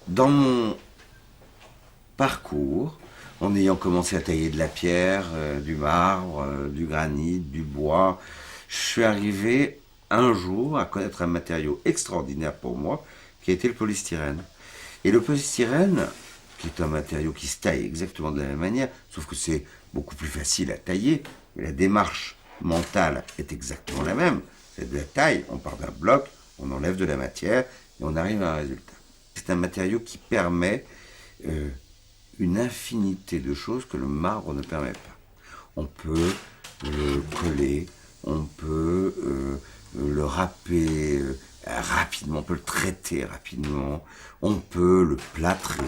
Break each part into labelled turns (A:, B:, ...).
A: Dans mon parcours, en ayant commencé à tailler de la pierre, du marbre, du granit, du bois, je suis arrivé un jour à connaître un matériau extraordinaire pour moi, qui a été le polystyrène. Et le polystyrène, qui est un matériau qui se taille exactement de la même manière, sauf que c'est beaucoup plus facile à tailler, mais la démarche mentale est exactement la même. C'est de la taille, on part d'un bloc, on enlève de la matière et on arrive à un résultat. C'est un matériau qui permet une infinité de choses que le marbre ne permet pas. On peut le coller, on peut le râper rapidement, on peut le traiter rapidement, on peut le plâtrer,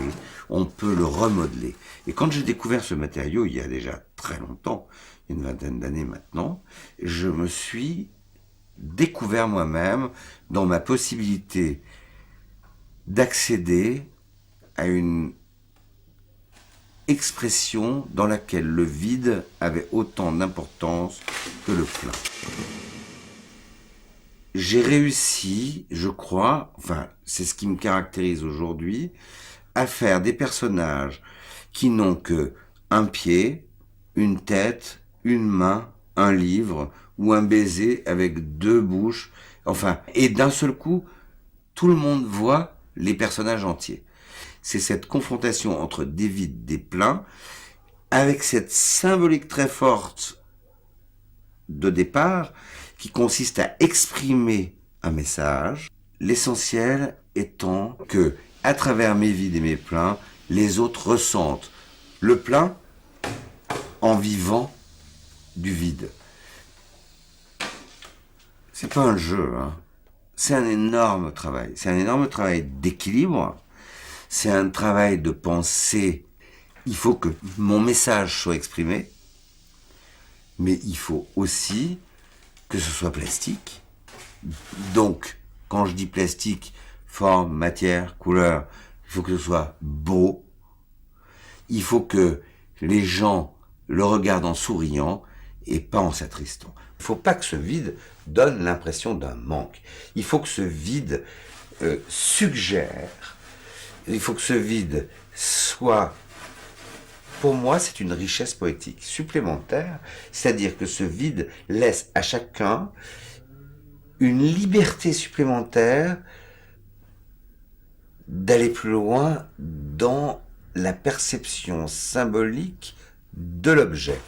A: on peut le remodeler. Et quand j'ai découvert ce matériau, il y a déjà très longtemps, il y a une vingtaine d'années maintenant, je me suis découvert moi-même dans ma possibilité d'accéder à une expression dans laquelle le vide avait autant d'importance que le plein. J'ai réussi, je crois, enfin c'est ce qui me caractérise aujourd'hui, à faire des personnages qui n'ont que un pied, une tête, une main, un livre ou un baiser avec deux bouches, enfin, et d'un seul coup, tout le monde voit les personnages entiers. C'est cette confrontation entre des vides, des pleins, avec cette symbolique très forte de départ qui consiste à exprimer un message, l'essentiel étant que, à travers mes vides et mes pleins, les autres ressentent le plein en vivant du vide. C'est pas un jeu, hein. C'est un énorme travail. C'est un énorme travail d'équilibre. C'est un travail de pensée. Il faut que mon message soit exprimé, mais il faut aussi que ce soit plastique. Donc, quand je dis plastique, forme, matière, couleur, il faut que ce soit beau. Il faut que les gens le regardent en souriant et pas en s'attristant. Il ne faut pas que ce vide donne l'impression d'un manque. Il faut que ce vide suggère. Il faut que ce vide soit... Pour moi, c'est une richesse poétique supplémentaire, c'est-à-dire que ce vide laisse à chacun une liberté supplémentaire d'aller plus loin dans la perception symbolique de l'objet.